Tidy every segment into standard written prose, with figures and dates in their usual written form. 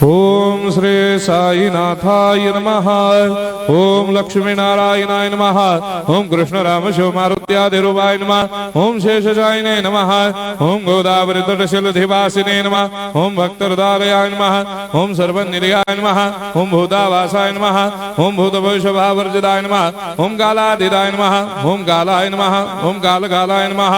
ओम श्री साईनाथाय नमः। ओम लक्ष्मी नारायणाय नमः। ओम कृष्ण राम शिव मारुत्यादिरूपाय नमः। ओम शेषशायिने नमः। ओम गोदावरी तटशिलधिवासिने नमः। ओम भक्तहृदयाय नमः। ओम सर्वनिलयाय नमः। ओम भूतावासाय नमः। ओम भूतभविष्यभावर्जिताय नमः। ओम कालातीताय नमः। ओम कालाय नमः। ओम कालकालाय नमः।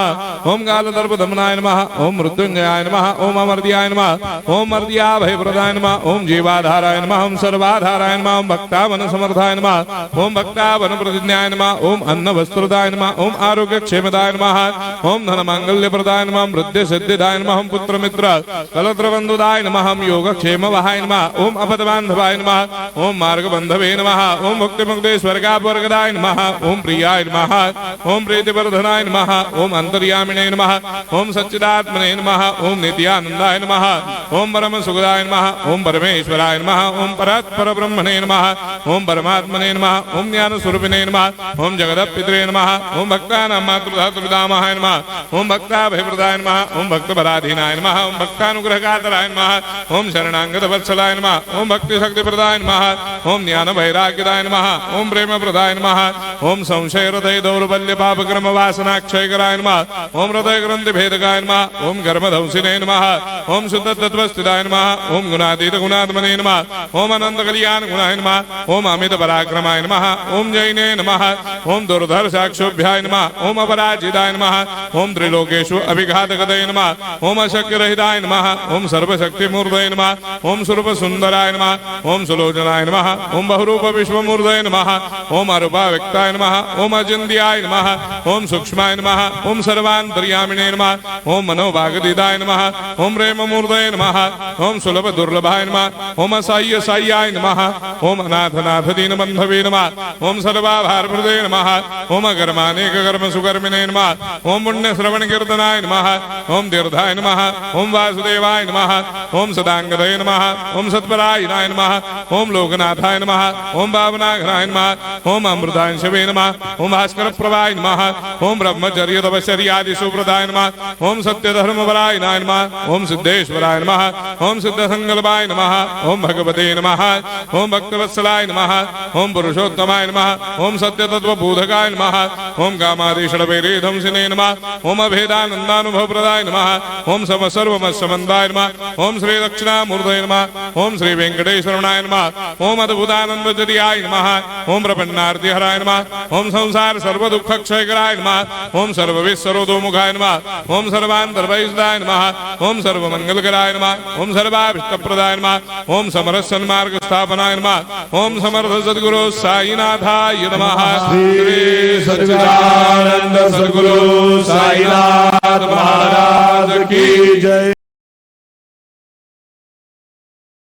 ओम कालदर्पदमनाय नमः। ओम मृत्युंजयाय नमः। ओम अमर्त्याय नमः। ओम मर्त्याभयप्रदाय नमः। ओम जीवाधाराय नमः। ओम सर्वाधाराय नमः। ओम भक्तावन समर्थाय नमः। ओम भक्तावन प्रतिज्ञाय नमः। ओम अन्न वस्त्रदाय नमः। ओम आरोग्य क्षेमदाय नमः। ओम धन मांगल्य प्रदाय नमः। वृद्धि सिद्धिदाय नमः। ओम पुत्र मित्र कलत्र बंधुदाय नमः। ओम योग क्षेम वहाय नमः। ओम अपद बांधवाय नमः। ओम मार्ग बंधवे नमः। ओम मुक्ति मुक्ति स्वर्गापवर्गदाय नमः। ओम प्रियाय नमः। ओम प्रीतिवर्धनाय नमः। ओम अंतर्यामिने नमः। ओम सच्चिदात्मने नमः। ओम नित्यानंदाय नमः। ओम परम सुखदाय नमः। ओम परमेश्वराय नमः। ओम परात्पर ब्रह्मणे नमः। ओम परमात्मने नमः। ओम ज्ञान स्वरूपिणे नमः। ओम जगदपितरे नमः। ओम भक्तानां मातृधातुर्पितामहाय नमः। ओम भक्ताभयप्रदाय नमः। ओम भक्तपराधीनाय नमः। ओम भक्तानुग्रहकातराय नमः। ओम शरणागतवत्सलाय नमः। ओम भक्तिशक्तिप्रदाय नमः। ओम ज्ञान वैराग्यदाय नमः। ओम प्रेमप्रदाय नमः। ओम संशय हृदय दौर्बल्य पापक्रम वासनाक्षयकराय नमः। ओम हृदय ग्रंथि भेदकाय नमः। ओम कर्मधंसिने नमः। ओम शुद्ध तत्वस्थिताय नमः। ओम गुणातीत गुणात्मने नमः। ओम अनंत कल्याण गुणाय नमः। ओम अमित पराक्रमाय नमः। ओम जैने नमः। ओम दुर्धर्षाक्षोभ्याय नमः। ओम अपराजिताय नमः। ओम त्रिलोकेषु अभिघातगतये नमः। ओम अशक्यरहिताय नमः। ओम सर्वशक्तिमूर्तये नमः। ओम स्वरूप सुंदराय नमः। ओम सुलोचनाय नमः। ओम बहुरूप विश्वमूर्तये नमः। ओम अरूपाव्यक्ताय नमः। ओम अचिन्त्याय नमः। ओम सूक्ष्माय नमः। ओम सर्वान्तर्यामिने नमः। ओम मनोभागदिदाय नमः। ओम प्रेममूर्तये नमः। ओम सुलभ दुर्लभाय नमः। ओम असाह्य साह्याय नमः। ओम अनाथनाथ दीनबन्धवे नमः। ओम सर्वाभारप्रदे नमः। ओम अकर्मानेक कर्म सुकर्मिणे नमः। ओम पुण्य श्रवण कीर्तनाय नमः। ओम तीर्थाय नमः। ओम वासुदेवाय नमः। ओम सदांगदये नमः। ओम सत्परायणाय नमः। ओम लोकनाथाय नमः। ओम भावनाघनाय नमः। ओम अमृतांशवे नमः। ओम भास्कर प्रभाय नमः। ओम ब्रह्मचर्य तपश्चर्यादि सुप्रदाय नमः। ओम सत्यधर्मपरायणाय नमः। ओम सिद्धेश्वराय नमः। ओम सिद्ध संकल्पाय नमः। ओम भगवते नमः। ओम भक्तवत्सलाय नमः। ओम पुरुषोत्तमाय नमः। ओम सत्य तत्वबोधकाय नमः। ओम कामादिषडवैरेधंसिने नमः। ओम अभेदानंदानुभव प्रदाय नमः। ओम सर्वमस्समन्दाय नमः। ओम श्री दक्षिणामूर्तये नमः। ओम श्री वेंकटेश्वराय नमः। ओम अद्भुतानंदचर्याय नमः। ओम प्रपन्नार्तिहराय नमः। ओम संसार सर्व दुख क्षयकराय नमः। ओम सर्वविश्वरोधोमुखाय नमः। ओम सर्वान्तर्वैसदाय नमः। ओम सर्वमंगलकराय नमः। ओम सर्वाभिष्टप्रदाय नमः। ओम समरस सन्मार्ग स्थापनाय नमः। ओम समर्थ सद्गुरु साईनाथाय नमः। श्री सच्चिदानंद सद्गुरु साईनाथ